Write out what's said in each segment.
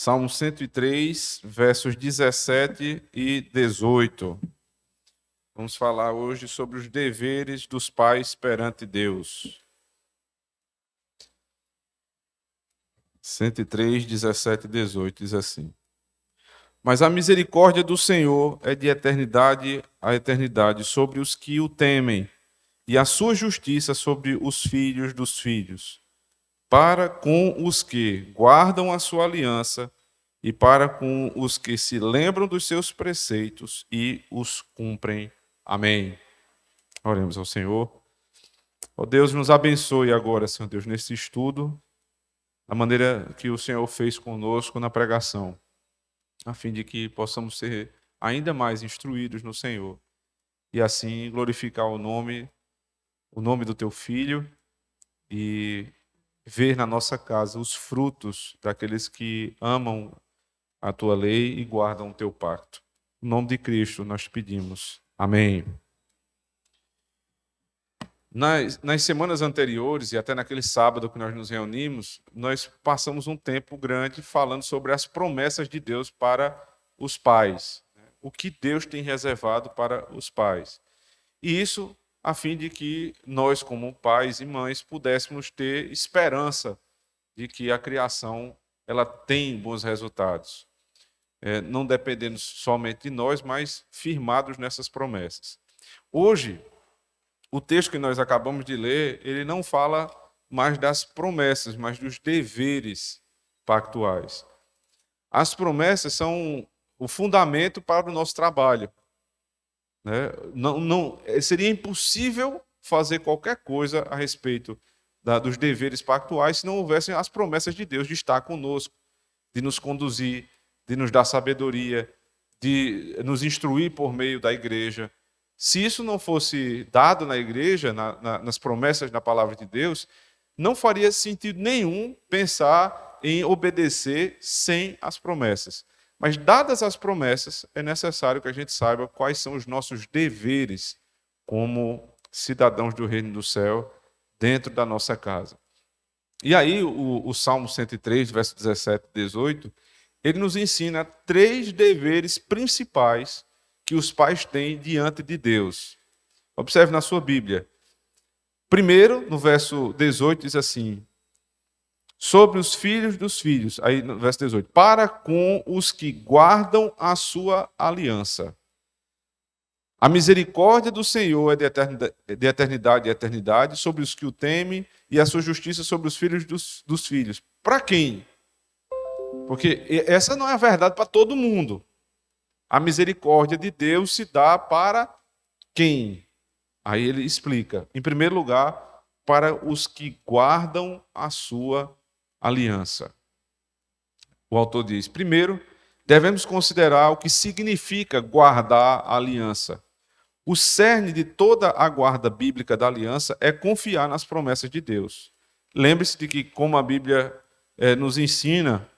Salmo 103, versos 17 e 18. Vamos falar hoje sobre os deveres dos pais perante Deus. 103, 17 e 18 diz assim: Mas a misericórdia do Senhor é de eternidade a eternidade sobre os que o temem, e a sua justiça sobre os filhos dos filhos, para com os que guardam a sua aliança e para com os que se lembram dos seus preceitos e os cumprem. Amém. Oremos ao Senhor. Ó Deus, nos abençoe agora, Senhor Deus, nesse estudo, da maneira que o Senhor fez conosco na pregação, a fim de que possamos ser ainda mais instruídos no Senhor e assim glorificar o nome do Teu Filho e ver na nossa casa os frutos daqueles que amam a Tua lei e guardam o Teu pacto. Em nome de Cristo nós te pedimos. Amém. Nas semanas anteriores e até naquele sábado que nós nos reunimos, nós passamos um tempo grande falando sobre as promessas de Deus para os pais, o que Deus tem reservado para os pais. E isso a fim de que nós, como pais e mães, pudéssemos ter esperança de que a criação ela tem bons resultados, não dependendo somente de nós, mas firmados nessas promessas. Hoje, o texto que nós acabamos de ler, ele não fala mais das promessas, mas dos deveres pactuais. As promessas são o fundamento para o nosso trabalho. Seria impossível fazer qualquer coisa a respeito dos deveres pactuais se não houvessem as promessas de Deus de estar conosco, de nos conduzir, de nos dar sabedoria, de nos instruir por meio da igreja. Se isso não fosse dado na igreja, nas promessas da palavra de Deus, não faria sentido nenhum pensar em obedecer sem as promessas. Mas, dadas as promessas, é necessário que a gente saiba quais são os nossos deveres como cidadãos do reino do céu dentro da nossa casa. E aí, o Salmo 103, verso 17 e 18, ele nos ensina 3 deveres principais que os pais têm diante de Deus. Observe na sua Bíblia. Primeiro, no verso 18, diz assim: sobre os filhos dos filhos, aí no verso 18, para com os que guardam a sua aliança. A misericórdia do Senhor é de eternidade a eternidade sobre os que o temem e a sua justiça sobre os filhos dos filhos. Para quem? Porque essa não é a verdade para todo mundo. A misericórdia de Deus se dá para quem? Aí ele explica. Em primeiro lugar, para os que guardam a sua aliança. O autor diz: primeiro, devemos considerar o que significa guardar a aliança. O cerne de toda a guarda bíblica da aliança é confiar nas promessas de Deus. Lembre-se de que, como a Bíblia nos ensina,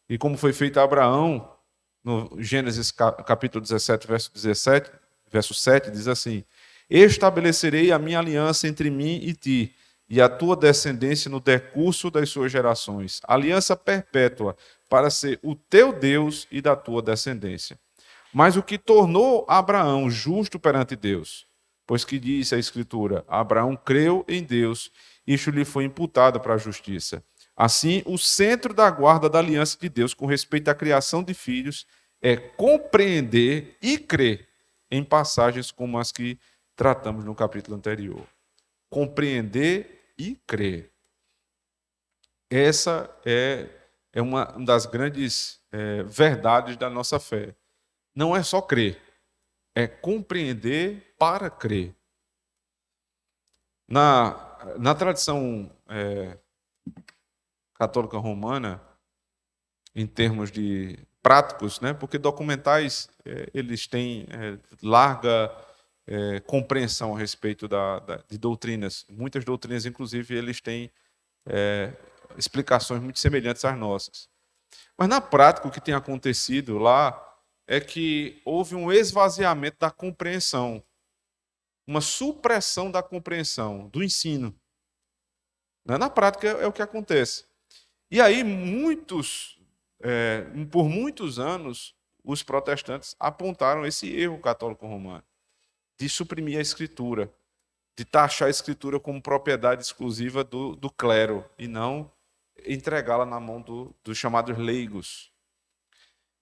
e como foi feito a Abraão, no Gênesis capítulo 17, verso 7, diz assim: estabelecerei a minha aliança entre mim e ti, e a tua descendência no decurso das suas gerações, aliança perpétua, para ser o teu Deus e da tua descendência. Mas o que tornou Abraão justo perante Deus? Pois que disse a Escritura: Abraão creu em Deus, e isto lhe foi imputado para a justiça. Assim, o centro da guarda da aliança de Deus com respeito à criação de filhos é compreender e crer em passagens como as que tratamos no capítulo anterior. Compreender e crer. Essa é uma das grandes verdades da nossa fé. Não é só crer, é compreender para crer. Na tradição católica romana, em termos de práticos, porque documentais eles têm larga compreensão a respeito de doutrinas. Muitas doutrinas, inclusive, eles têm explicações muito semelhantes às nossas. Mas na prática o que tem acontecido lá é que houve um esvaziamento da compreensão, uma supressão da compreensão, do ensino. Na prática é o que acontece. E aí muitos por muitos anos, os protestantes apontaram esse erro católico romano, de suprimir a Escritura, de taxar a Escritura como propriedade exclusiva do clero, e não entregá-la na mão dos chamados leigos.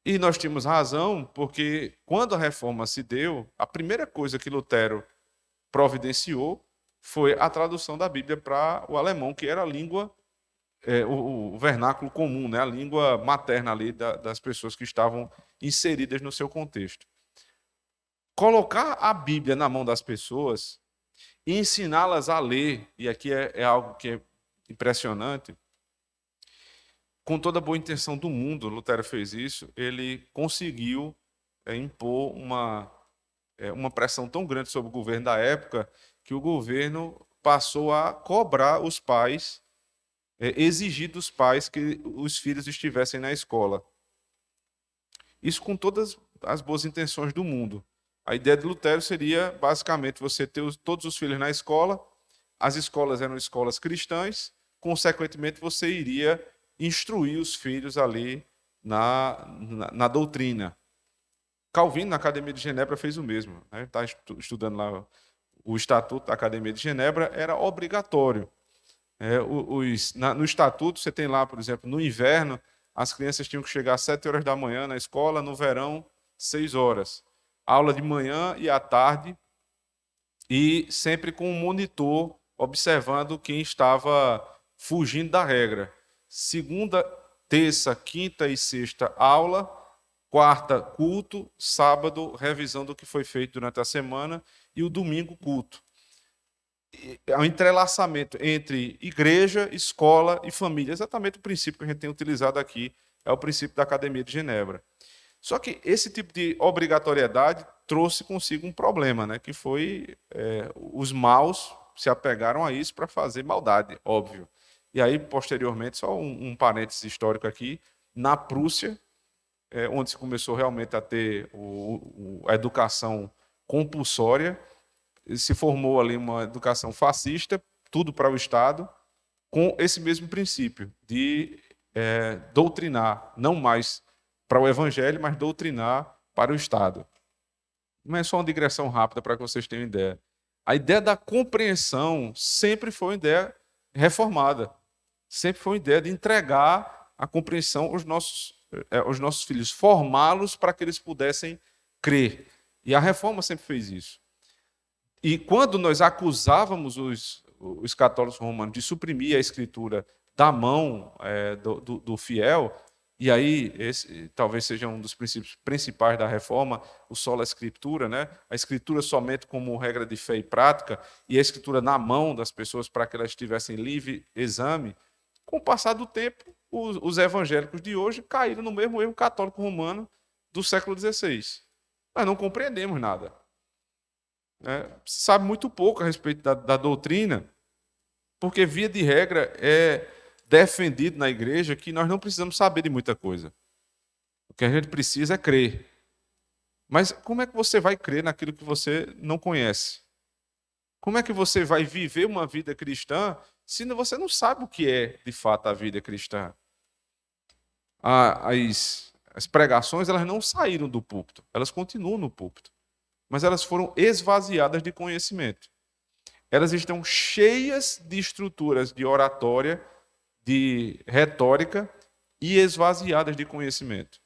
E nós tínhamos razão, porque quando a reforma se deu, a primeira coisa que Lutero providenciou foi a tradução da Bíblia para o alemão, que era a língua, o vernáculo comum, né? A língua materna ali das pessoas que estavam inseridas no seu contexto. Colocar a Bíblia na mão das pessoas e ensiná-las a ler, e aqui é algo que é impressionante, com toda a boa intenção do mundo, Lutero fez isso, ele conseguiu impor uma pressão tão grande sobre o governo da época, que o governo passou a cobrar os pais, exigir dos pais que os filhos estivessem na escola. Isso com todas as boas intenções do mundo. A ideia de Lutero seria, basicamente, você ter todos os filhos na escola, as escolas eram escolas cristãs, consequentemente, você iria instruir os filhos ali na doutrina. Calvino, na Academia de Genebra, fez o mesmo. Está estudando lá o Estatuto da Academia de Genebra, era obrigatório. No Estatuto, você tem lá, por exemplo, no inverno, as crianças tinham que chegar às 7 horas da manhã na escola, no verão, 6 horas. Aula de manhã e à tarde, e sempre com um monitor observando quem estava fugindo da regra. Segunda, terça, quinta e sexta, aula. Quarta, culto. Sábado, revisão do que foi feito durante a semana. E o domingo, culto. É um entrelaçamento entre igreja, escola e família. Exatamente o princípio que a gente tem utilizado aqui é o princípio da Academia de Genebra. Só que esse tipo de obrigatoriedade trouxe consigo um problema, né? Que foi os maus se apegaram a isso para fazer maldade, óbvio. E aí, posteriormente, só um parênteses histórico aqui, na Prússia, onde se começou realmente a ter a educação compulsória, se formou ali uma educação fascista, tudo para o Estado, com esse mesmo princípio de doutrinar, não mais para o Evangelho, mas doutrinar para o Estado. Não é só uma digressão rápida para que vocês tenham ideia. A ideia da compreensão sempre foi uma ideia reformada. Sempre foi uma ideia de entregar a compreensão aos nossos filhos, formá-los para que eles pudessem crer. E a reforma sempre fez isso. E quando nós acusávamos os católicos romanos de suprimir a Escritura da mão do fiel, e aí esse talvez seja um dos princípios principais da reforma, o sola Escritura, né? A Escritura somente como regra de fé e prática, e a Escritura na mão das pessoas para que elas tivessem livre exame. Com o passar do tempo, os evangélicos de hoje caíram no mesmo erro católico romano do século XVI. Nós não compreendemos nada. Se sabe muito pouco a respeito da doutrina, porque, via de regra, é defendido na igreja que nós não precisamos saber de muita coisa. O que a gente precisa é crer. Mas como é que você vai crer naquilo que você não conhece? Como é que você vai viver uma vida cristã se você não sabe o que é, de fato, a vida cristã? As pregações, elas não saíram do púlpito, elas continuam no púlpito, mas elas foram esvaziadas de conhecimento. Elas estão cheias de estruturas de oratória, de retórica e esvaziadas de conhecimento.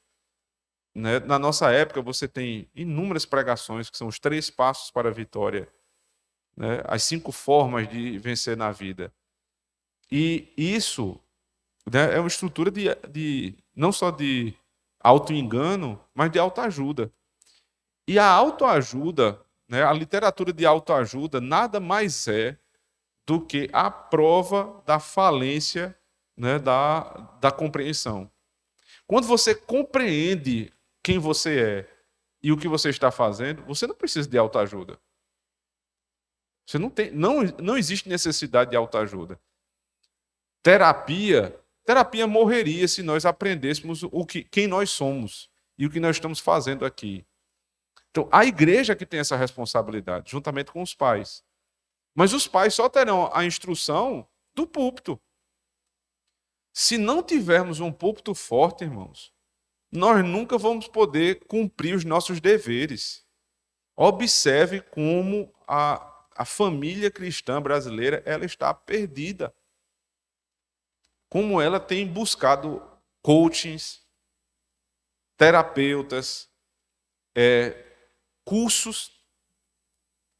Na nossa época, você tem inúmeras pregações, que são os 3 passos para a vitória, as 5 formas de vencer na vida. E isso é uma estrutura não só de autoengano, mas de autoajuda. E a autoajuda, a literatura de autoajuda, nada mais é do que a prova da falência da compreensão. Quando você compreende quem você é e o que você está fazendo, você não precisa de autoajuda. Você não existe necessidade de autoajuda. Terapia morreria se nós aprendêssemos quem nós somos e o que nós estamos fazendo aqui. Então, a igreja que tem essa responsabilidade, juntamente com os pais. Mas os pais só terão a instrução do púlpito. Se não tivermos um púlpito forte, irmãos, nós nunca vamos poder cumprir os nossos deveres. Observe como a família cristã brasileira ela está perdida. Como ela tem buscado coachings, terapeutas, cursos.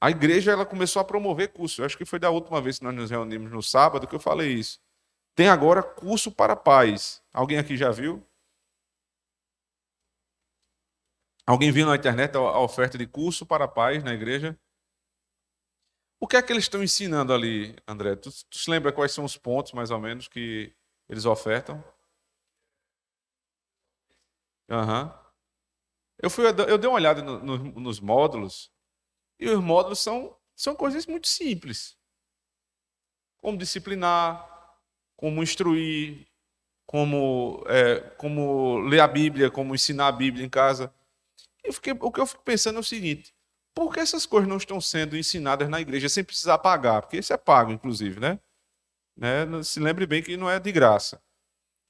A igreja ela começou a promover cursos. Eu acho que foi da última vez que nós nos reunimos no sábado que eu falei isso. Tem agora curso para pais. Alguém aqui já viu? Alguém viu na internet a oferta de curso para pais na igreja? O que é que eles estão ensinando ali, André? Tu se lembra quais são os pontos, mais ou menos, que eles ofertam? Aham. Eu dei uma olhada nos módulos, e os módulos são coisas muito simples. Como disciplinar, como instruir, como ler a Bíblia, como ensinar a Bíblia em casa. O que eu fico pensando é o seguinte: por que essas coisas não estão sendo ensinadas na igreja sem precisar pagar? Porque isso é pago, inclusive, né? Se lembre bem que não é de graça.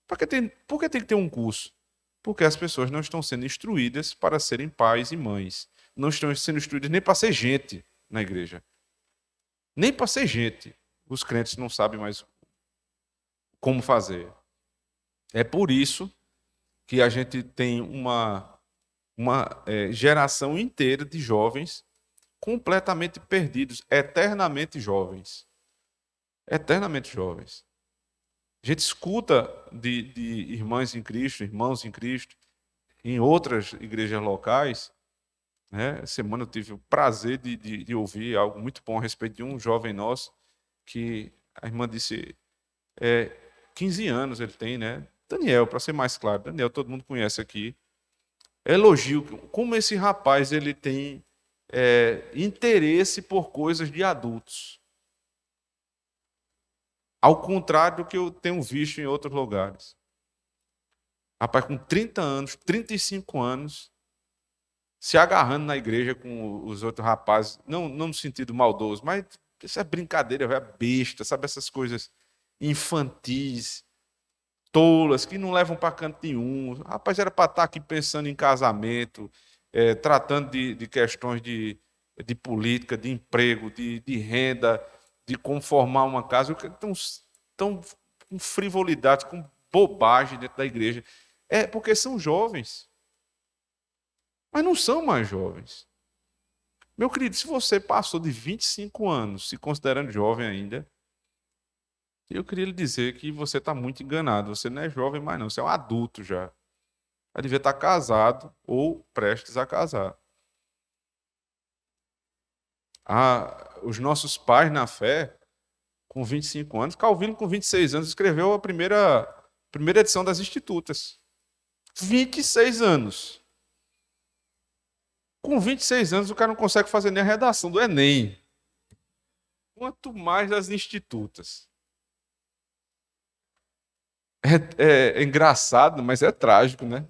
Por que tem que ter um curso? Porque as pessoas não estão sendo instruídas para serem pais e mães. Não estão sendo instruídas nem para ser gente na igreja. Nem para ser gente. Os crentes não sabem mais como fazer. É por isso que a gente tem uma geração inteira de jovens completamente perdidos, eternamente jovens. Eternamente jovens. A gente escuta de irmãs em Cristo, irmãos em Cristo, em outras igrejas locais. Né? Essa semana eu tive o prazer de ouvir algo muito bom a respeito de um jovem nosso, que a irmã disse, 15 anos ele tem, né? Daniel, para ser mais claro, Daniel todo mundo conhece aqui. Elogio como esse rapaz ele tem interesse por coisas de adultos. Ao contrário do que eu tenho visto em outros lugares. Rapaz com 30 anos, 35 anos, se agarrando na igreja com os outros rapazes, não no sentido maldoso, mas essa brincadeira, besta, sabe? Essas coisas infantis, tolas, que não levam para canto nenhum. Rapaz, era para estar aqui pensando em casamento, tratando de questões de política, de emprego, de renda, de como formar uma casa. Tão com frivolidade, com bobagem dentro da igreja. É porque são jovens. Mas não são mais jovens. Meu querido, se você passou de 25 anos, se considerando jovem ainda, eu queria lhe dizer que você está muito enganado. Você não é jovem mais não, você é um adulto já. Já devia estar casado ou prestes a casar. Os nossos pais na fé, com 25 anos, Calvino com 26 anos escreveu a primeira edição das Institutas. 26 anos. Com 26 anos o cara não consegue fazer nem a redação do Enem. Quanto mais das Institutas. É engraçado, mas é trágico, né?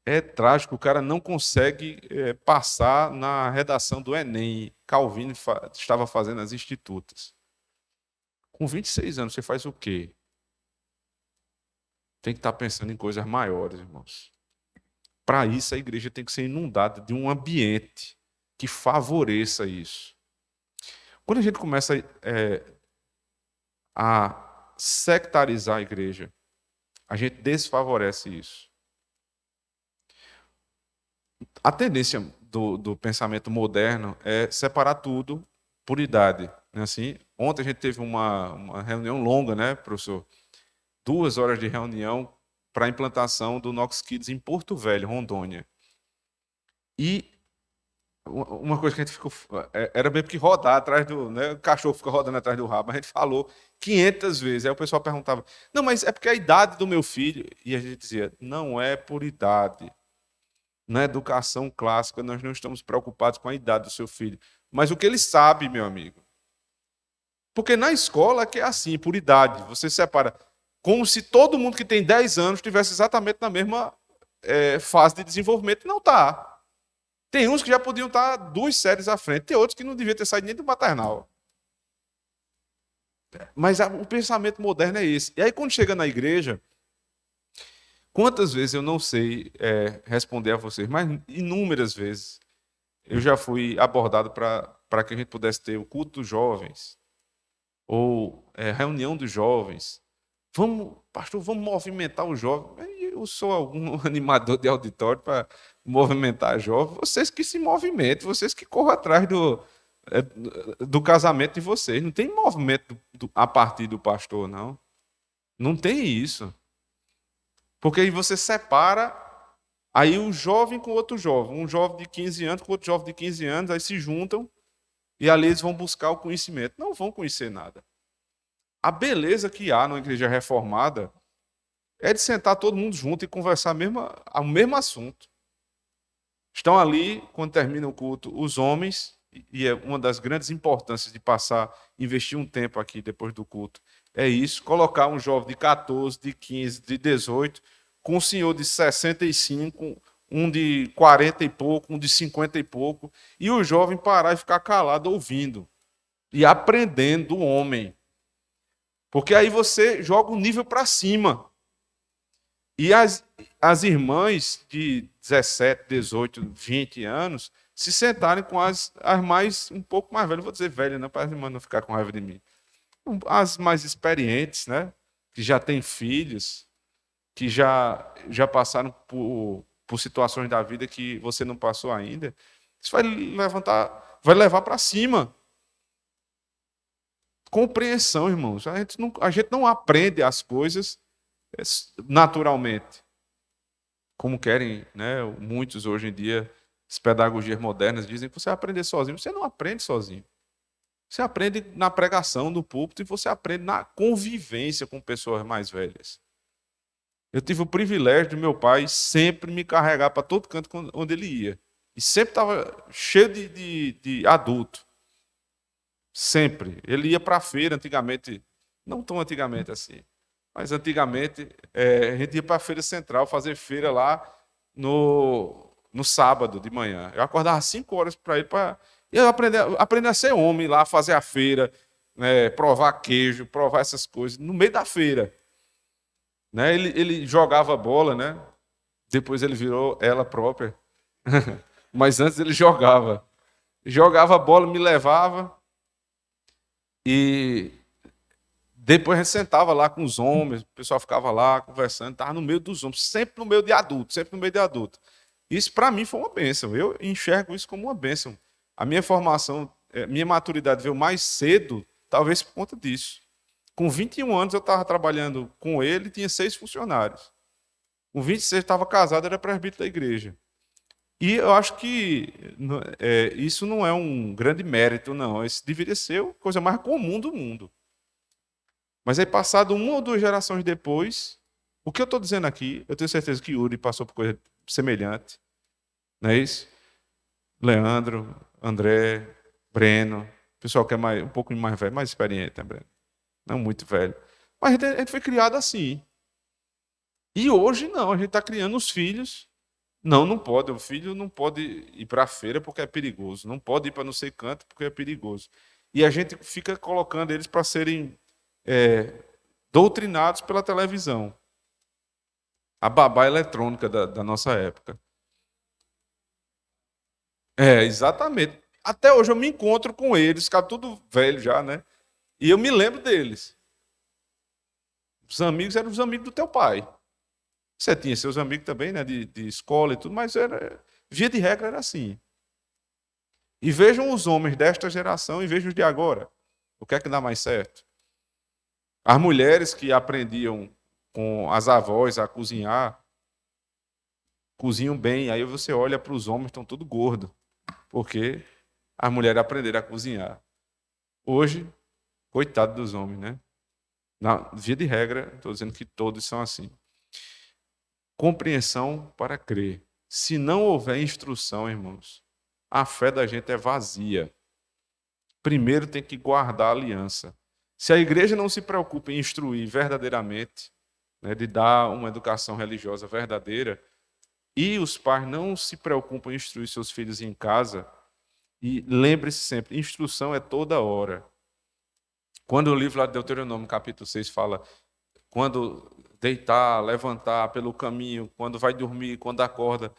É trágico, o cara não consegue passar na redação do Enem. Calvino estava fazendo as Institutas. Com 26 anos, você faz o quê? Tem que estar pensando em coisas maiores, irmãos. Para isso, a igreja tem que ser inundada de um ambiente que favoreça isso. Quando a gente começa a sectarizar a igreja, a gente desfavorece isso. A tendência do pensamento moderno é separar tudo por idade. Né? Assim, ontem a gente teve uma reunião longa, né, professor? 2 horas de reunião para a implantação do Nox Kids em Porto Velho, Rondônia. E uma coisa que a gente ficou... Era mesmo que rodar atrás do... Né? O cachorro fica rodando atrás do rabo. A gente falou 500 vezes. Aí o pessoal perguntava, não, mas é porque é a idade do meu filho. E a gente dizia, não é por idade. Na educação clássica, nós não estamos preocupados com a idade do seu filho. Mas o que ele sabe, meu amigo. Porque na escola é que é assim, por idade. Você separa... Como se todo mundo que tem 10 anos estivesse exatamente na mesma fase de desenvolvimento. Não está. Tem uns que já podiam estar 2 séries à frente. Tem outros que não deviam ter saído nem do maternal. Mas o pensamento moderno é esse. E aí, quando chega na igreja, quantas vezes eu não sei responder a vocês, mas inúmeras vezes eu já fui abordado para que a gente pudesse ter o culto dos jovens, ou reunião dos jovens. Vamos, pastor, vamos movimentar o jovem. Eu sou algum animador de auditório para movimentar jovem. Vocês que se movimentem, vocês que corram atrás do casamento de vocês. Não tem movimento a partir do pastor, não. Não tem isso. Porque aí você separa aí o jovem com outro jovem. Um jovem de 15 anos com outro jovem de 15 anos, aí se juntam e ali eles vão buscar o conhecimento. Não vão conhecer nada. A beleza que há numa igreja reformada é de sentar todo mundo junto e conversar o mesmo assunto. Estão ali, quando termina o culto, os homens, e é uma das grandes importâncias de investir um tempo aqui depois do culto, é isso, colocar um jovem de 14, de 15, de 18, com um senhor de 65, um de 40 e pouco, um de 50 e pouco, e o jovem parar e ficar calado ouvindo e aprendendo do homem. Porque aí você joga o nível para cima. E as irmãs de 17, 18, 20 anos se sentarem com as mais um pouco mais velhas, vou dizer velha, não, para as irmãs não ficar com raiva de mim. As mais experientes, né? Que já têm filhos, que já passaram por situações da vida que você não passou ainda. Isso vai levar para cima. Compreensão, irmãos. A gente não aprende as coisas naturalmente, como querem, né? Muitos hoje em dia, as pedagogias modernas dizem que você vai aprender sozinho. Você não aprende sozinho. Você aprende na pregação, no púlpito, e você aprende na convivência com pessoas mais velhas. Eu tive o privilégio de meu pai sempre me carregar para todo canto onde ele ia. E sempre estava cheio de adulto. Sempre. Ele ia para a feira antigamente, não tão antigamente assim, mas antigamente a gente ia para a feira central fazer feira lá no sábado de manhã. Eu acordava às 5 horas para ir para eu aprender a ser homem lá, fazer a feira, né, provar queijo, provar essas coisas, no meio da feira. Né, ele jogava bola, né? Depois ele virou ela própria. Mas antes ele jogava. Jogava bola, me levava. E depois a gente sentava lá com os homens, o pessoal ficava lá conversando, estava no meio dos homens, sempre no meio de adulto, sempre no meio de adulto. Isso para mim foi uma bênção, eu enxergo isso como uma bênção. A minha formação, minha maturidade veio mais cedo, talvez por conta disso. Com 21 anos eu estava trabalhando com ele e tinha 6 funcionários. Com 26 eu estava casado, era presbítero da igreja. E eu acho que isso não é um grande mérito, não. Isso deveria ser a coisa mais comum do mundo. Mas aí, passado 1 ou 2 gerações depois, o que eu estou dizendo aqui, eu tenho certeza que Yuri passou por coisa semelhante. Não é isso? Leandro, André, Breno, pessoal que é um pouco mais velho, mais experiente, né, Breno? Não muito velho. Mas a gente foi criado assim. E hoje não, a gente está criando os filhos. Não pode. O filho não pode ir para a feira porque é perigoso. Não pode ir para não sei canto porque é perigoso. E a gente fica colocando eles para serem doutrinados pela televisão. A babá eletrônica da nossa época. Exatamente. Até hoje eu me encontro com eles, ficaram tudo velho já, né? E eu me lembro deles. Os amigos eram os amigos do teu pai. Você tinha seus amigos também, né? De escola e tudo, mas via de regra era assim. E vejam os homens desta geração e vejam os de agora. O que é que dá mais certo? As mulheres que aprendiam com as avós a cozinhar, cozinham bem. Aí você olha para os homens, estão tudo gordos. Porque as mulheres aprenderam a cozinhar. Hoje, coitado dos homens, né? Na via de regra, estou dizendo que todos são assim. Compreensão para crer. Se não houver instrução, irmãos, a fé da gente é vazia. Primeiro tem que guardar a aliança. Se a igreja não se preocupa em instruir verdadeiramente, né, de dar uma educação religiosa verdadeira, e os pais não se preocupam em instruir seus filhos em casa, e lembre-se sempre, instrução é toda hora. Quando o livro lá de Deuteronômio, capítulo 6, fala quando deitar, levantar pelo caminho, quando vai dormir, quando acorda,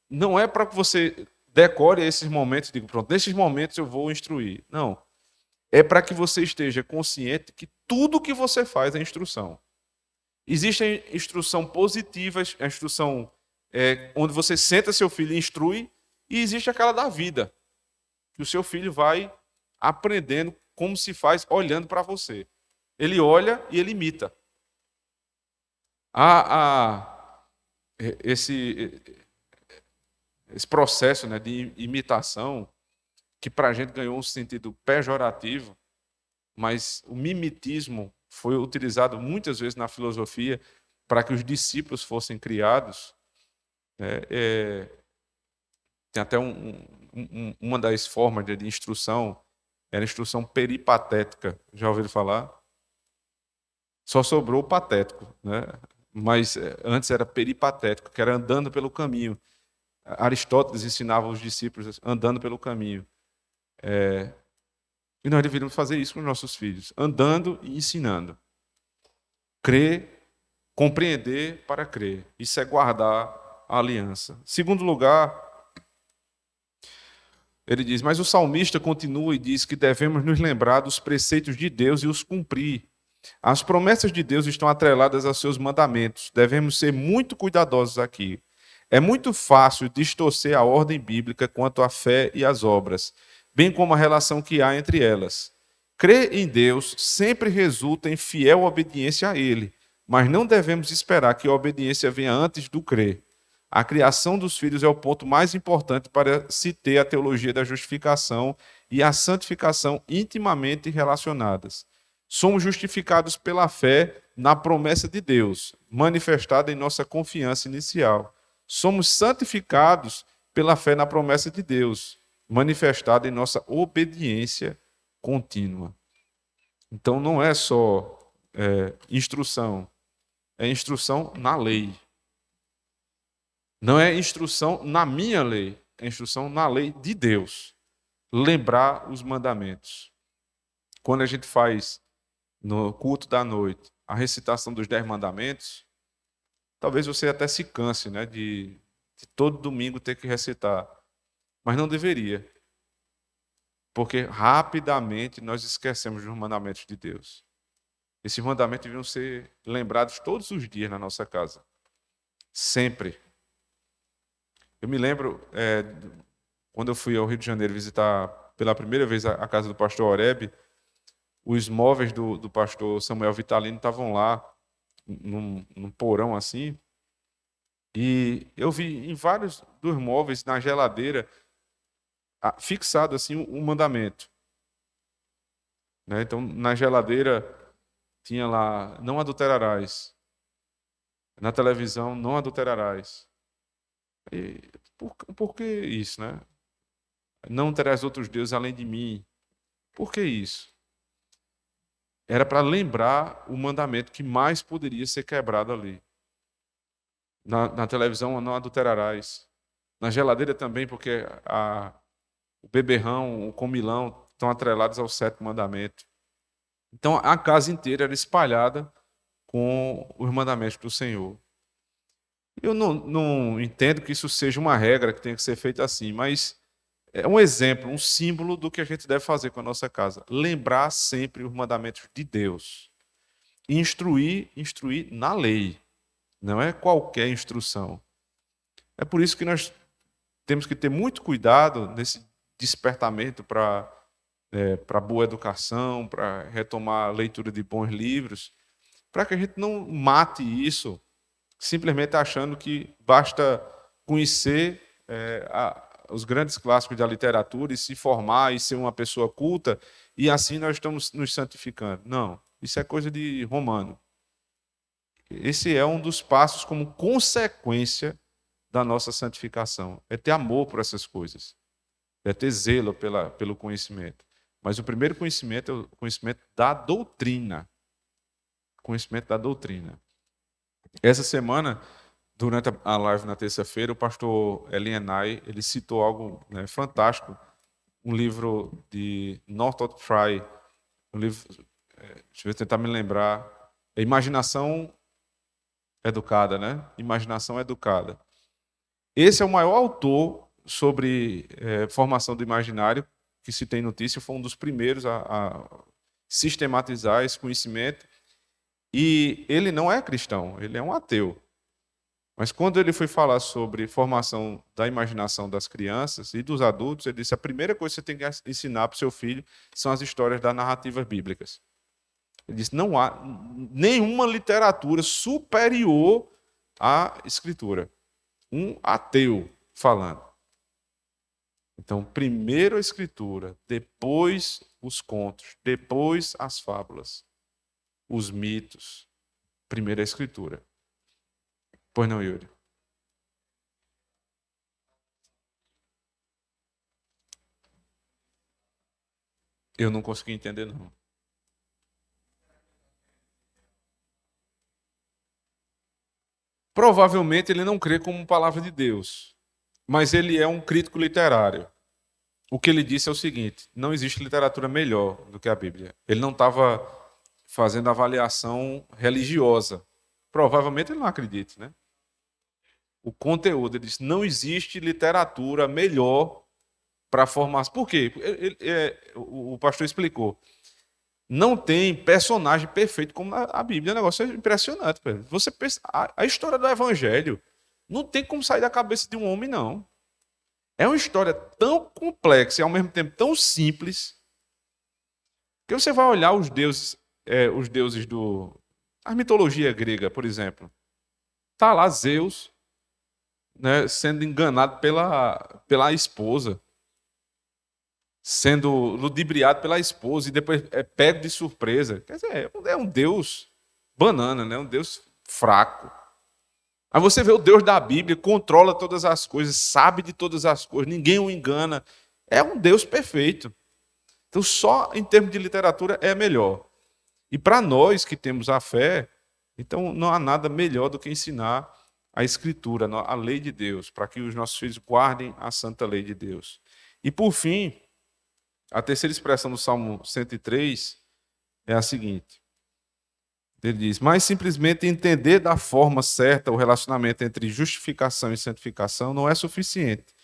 não é para que você decore esses momentos e diga, pronto, nesses momentos eu vou instruir. Não. É para que você esteja consciente que tudo que você faz é instrução. Existe a instrução positiva, a instrução onde você senta seu filho e instrui, e existe aquela da vida, que o seu filho vai aprendendo como se faz olhando para você. Ele olha e ele imita. Esse processo, né, de imitação, que para a gente ganhou um sentido pejorativo, mas o mimetismo foi utilizado muitas vezes na filosofia para que os discípulos fossem criados. Tem até uma das formas de instrução, era a instrução peripatética. Já ouviram falar? Só sobrou o patético, né? Mas antes era peripatético, que era andando pelo caminho. Aristóteles ensinava os discípulos andando pelo caminho. E nós deveríamos fazer isso com os nossos filhos, andando e ensinando. Crer, compreender para crer. Isso é guardar a aliança. Segundo lugar, ele diz, mas o salmista continua e diz que devemos nos lembrar dos preceitos de Deus e os cumprir. As promessas de Deus estão atreladas aos seus mandamentos. Devemos ser muito cuidadosos aqui. É muito fácil distorcer a ordem bíblica quanto à fé e às obras, bem como a relação que há entre elas. Crer em Deus sempre resulta em fiel obediência a Ele, mas não devemos esperar que a obediência venha antes do crer. A criação dos filhos é o ponto mais importante para se ter a teologia da justificação e a santificação intimamente relacionadas. Somos justificados pela fé na promessa de Deus, manifestada em nossa confiança inicial. Somos santificados pela fé na promessa de Deus, manifestada em nossa obediência contínua. Então não é só instrução, é instrução na lei. Não é instrução na minha lei, é instrução na lei de Deus. Lembrar os mandamentos. Quando a gente faz no culto da noite a recitação dos 10 mandamentos, talvez você até se canse, né, de todo domingo ter que recitar. Mas não deveria. Porque rapidamente nós esquecemos dos mandamentos de Deus. Esses mandamentos deviam ser lembrados todos os dias na nossa casa. Sempre. Eu me lembro, quando eu fui ao Rio de Janeiro visitar pela primeira vez a casa do pastor Oreb, os móveis do pastor Samuel Vitalino estavam lá, num porão assim, e eu vi em vários dos móveis, na geladeira, fixado assim um mandamento. Né? Então, na geladeira tinha lá, não adulterarás. Na televisão, não adulterarás. E por que isso, né? Não terás outros deuses além de mim. Por que isso? Era para lembrar o mandamento que mais poderia ser quebrado ali. Na televisão, não adulterarás. Na geladeira também, porque o beberrão, o comilão estão atrelados ao 7º mandamento. Então, a casa inteira era espalhada com os mandamentos do Senhor. Eu não entendo que isso seja uma regra que tenha que ser feita assim, mas é um exemplo, um símbolo do que a gente deve fazer com a nossa casa. Lembrar sempre os mandamentos de Deus. Instruir na lei. Não é qualquer instrução. É por isso que nós temos que ter muito cuidado nesse despertamento para boa educação, para retomar a leitura de bons livros, para que a gente não mate isso simplesmente achando que basta conhecer os grandes clássicos da literatura e se formar e ser uma pessoa culta, e assim nós estamos nos santificando. Não, isso é coisa de romano. Esse é um dos passos como consequência da nossa santificação. É ter amor por essas coisas. É ter zelo pelo conhecimento. Mas o primeiro conhecimento é o conhecimento da doutrina. Conhecimento da doutrina. Essa semana, durante a live na terça-feira, o pastor Elienay, ele citou algo, né, fantástico, um livro de Northrop Frye, O livro, deixa eu tentar me lembrar. É Imaginação Educada, né? Imaginação Educada. Esse é o maior autor sobre formação do imaginário que se tem notícia, foi um dos primeiros a sistematizar esse conhecimento. E ele não é cristão, ele é um ateu. Mas quando ele foi falar sobre formação da imaginação das crianças e dos adultos, ele disse: a primeira coisa que você tem que ensinar para o seu filho são as histórias das narrativas bíblicas. Ele disse: não há nenhuma literatura superior à escritura. Um ateu falando. Então, primeiro a escritura, depois os contos, depois as fábulas, os mitos. Primeiro a escritura. Pois não, Yuri? Eu não consegui entender, não. Provavelmente ele não crê como palavra de Deus, mas ele é um crítico literário. O que ele disse é o seguinte: não existe literatura melhor do que a Bíblia. Ele não estava fazendo avaliação religiosa. Provavelmente ele não acredita, né? O conteúdo, ele disse: não existe literatura melhor para formar. Por quê? O pastor explicou. Não tem personagem perfeito como a Bíblia. O negócio é impressionante. Velho. Você pensa, a história do Evangelho não tem como sair da cabeça de um homem, não. É uma história tão complexa e ao mesmo tempo tão simples que você vai olhar os deuses a mitologia grega, por exemplo. Tá lá Zeus, né, sendo enganado pela esposa, sendo ludibriado pela esposa e depois é pego de surpresa. Quer dizer, é um Deus banana, né? Um Deus fraco. Aí você vê o Deus da Bíblia, controla todas as coisas, sabe de todas as coisas, ninguém o engana. É um Deus perfeito. Então, só em termos de literatura é melhor. E para nós que temos a fé, então não há nada melhor do que ensinar a Escritura, a lei de Deus, para que os nossos filhos guardem a santa lei de Deus. E por fim, a terceira expressão do Salmo 103 é a seguinte. Ele diz: mas simplesmente entender da forma certa o relacionamento entre justificação e santificação não é suficiente.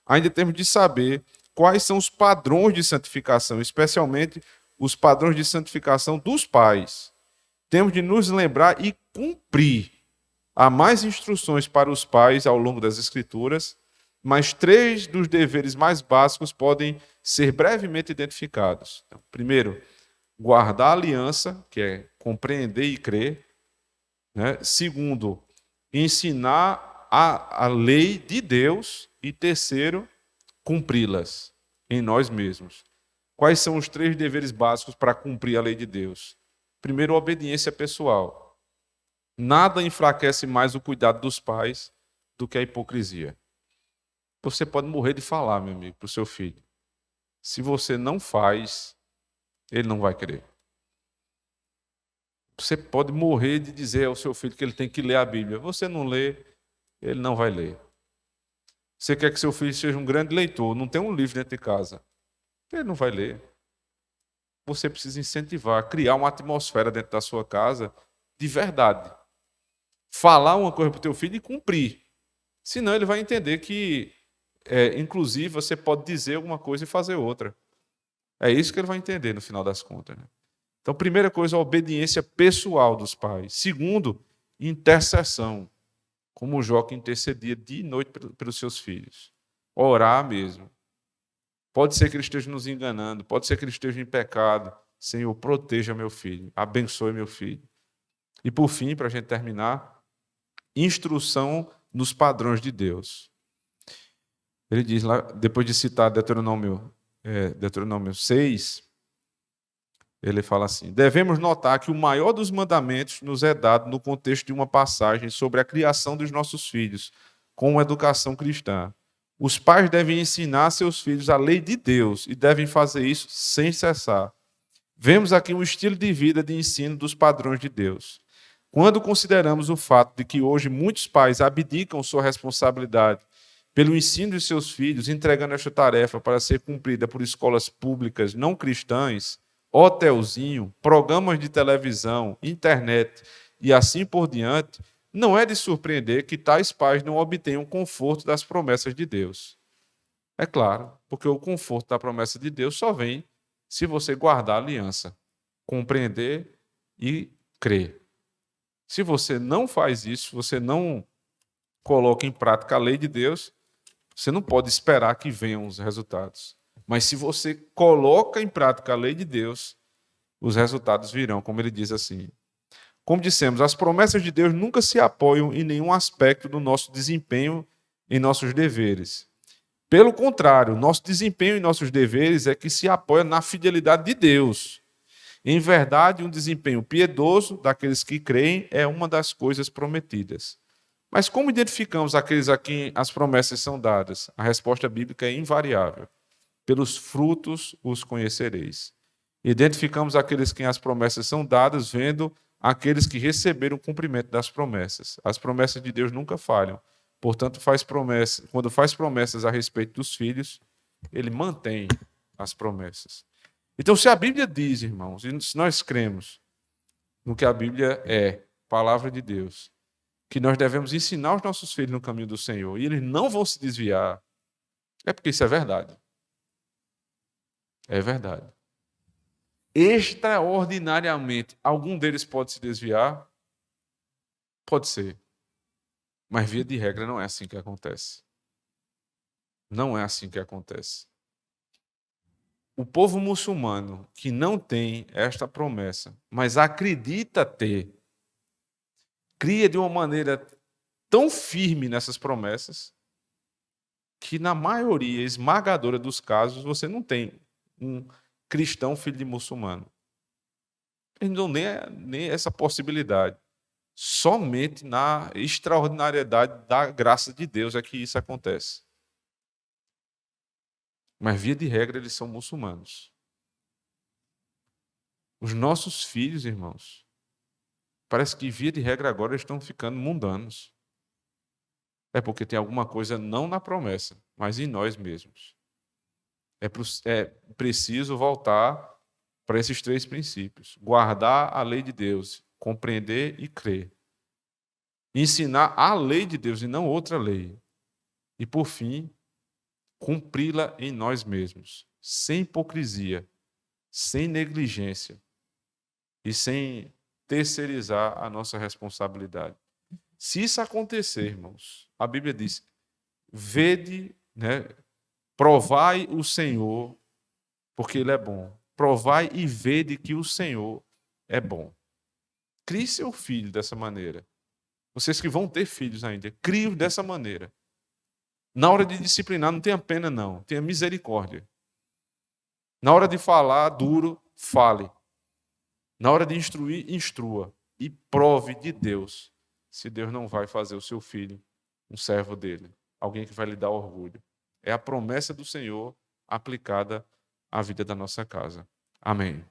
Ainda temos de saber quais são os padrões de santificação, especialmente os padrões de santificação dos pais. Temos de nos lembrar e cumprir. Há mais instruções para os pais ao longo das Escrituras, mas 3 dos deveres mais básicos podem ser brevemente identificados. Então, primeiro, guardar a aliança, que é compreender e crer. Né? Segundo, ensinar a lei de Deus. E terceiro, cumpri-las em nós mesmos. Quais são os 3 deveres básicos para cumprir a lei de Deus? Primeiro, a obediência pessoal. Nada enfraquece mais o cuidado dos pais do que a hipocrisia. Você pode morrer de falar, meu amigo, para o seu filho. Se você não faz, ele não vai querer. Você pode morrer de dizer ao seu filho que ele tem que ler a Bíblia. Você não lê, ele não vai ler. Você quer que seu filho seja um grande leitor, não tem um livro dentro de casa. Ele não vai ler. Você precisa incentivar, criar uma atmosfera dentro da sua casa de verdade. Falar uma coisa para o teu filho e cumprir. Senão ele vai entender que, inclusive, você pode dizer alguma coisa e fazer outra. É isso que ele vai entender no final das contas. Né? Então, primeira coisa, a obediência pessoal dos pais. Segundo, intercessão. Como o Jó que intercedia dia e noite pelos seus filhos. Orar mesmo. Pode ser que ele esteja nos enganando, pode ser que ele esteja em pecado. Senhor, proteja meu filho, abençoe meu filho. E por fim, para a gente terminar, instrução nos padrões de Deus. Ele diz lá, depois de citar Deuteronômio 6, ele fala assim: devemos notar que o maior dos mandamentos nos é dado no contexto de uma passagem sobre a criação dos nossos filhos, com uma educação cristã. Os pais devem ensinar seus filhos a lei de Deus e devem fazer isso sem cessar. Vemos aqui um estilo de vida de ensino dos padrões de Deus. Quando consideramos o fato de que hoje muitos pais abdicam sua responsabilidade pelo ensino de seus filhos, entregando esta tarefa para ser cumprida por escolas públicas não cristãs, hotelzinho, programas de televisão, internet e assim por diante, não é de surpreender que tais pais não obtenham conforto das promessas de Deus. É claro, porque o conforto da promessa de Deus só vem se você guardar a aliança, compreender e crer. Se você não faz isso, você não coloca em prática a lei de Deus, você não pode esperar que venham os resultados. Mas se você coloca em prática a lei de Deus, os resultados virão, como ele diz assim. Como dissemos, as promessas de Deus nunca se apoiam em nenhum aspecto do nosso desempenho em nossos deveres. Pelo contrário, nosso desempenho em nossos deveres é que se apoia na fidelidade de Deus. Em verdade, um desempenho piedoso daqueles que creem é uma das coisas prometidas. Mas como identificamos aqueles a quem as promessas são dadas? A resposta bíblica é invariável. Pelos frutos os conhecereis. Identificamos aqueles a quem as promessas são dadas, vendo aqueles que receberam o cumprimento das promessas. As promessas de Deus nunca falham. Portanto, quando faz promessas a respeito dos filhos, ele mantém as promessas. Então, se a Bíblia diz, irmãos, e se nós cremos no que a Bíblia é, palavra de Deus, que nós devemos ensinar os nossos filhos no caminho do Senhor, e eles não vão se desviar, é porque isso é verdade. É verdade. Extraordinariamente, algum deles pode se desviar? Pode ser. Mas, via de regra, não é assim que acontece. Não é assim que acontece. O povo muçulmano que não tem esta promessa, mas acredita ter, cria de uma maneira tão firme nessas promessas, que na maioria esmagadora dos casos você não tem um cristão filho de muçulmano. Eles não dão nem essa possibilidade. Somente na extraordinariedade da graça de Deus é que isso acontece. Mas, via de regra, eles são muçulmanos. Os nossos filhos, irmãos, parece que, via de regra, agora eles estão ficando mundanos. É porque tem alguma coisa não na promessa, mas em nós mesmos. É preciso voltar para esses 3 princípios. Guardar a lei de Deus, compreender e crer. Ensinar a lei de Deus e não outra lei. E, por fim, cumpri-la em nós mesmos, sem hipocrisia, sem negligência e sem terceirizar a nossa responsabilidade. Se isso acontecer, irmãos, a Bíblia diz, vede, provai o Senhor, porque Ele é bom. Provai e vede que o Senhor é bom. Crie seu filho dessa maneira. Vocês que vão ter filhos ainda, crie-os dessa maneira. Na hora de disciplinar, não tenha pena, não. Tenha misericórdia. Na hora de falar duro, fale. Na hora de instruir, instrua. E prove de Deus se Deus não vai fazer o seu filho um servo dele. Alguém que vai lhe dar orgulho. É a promessa do Senhor aplicada à vida da nossa casa. Amém.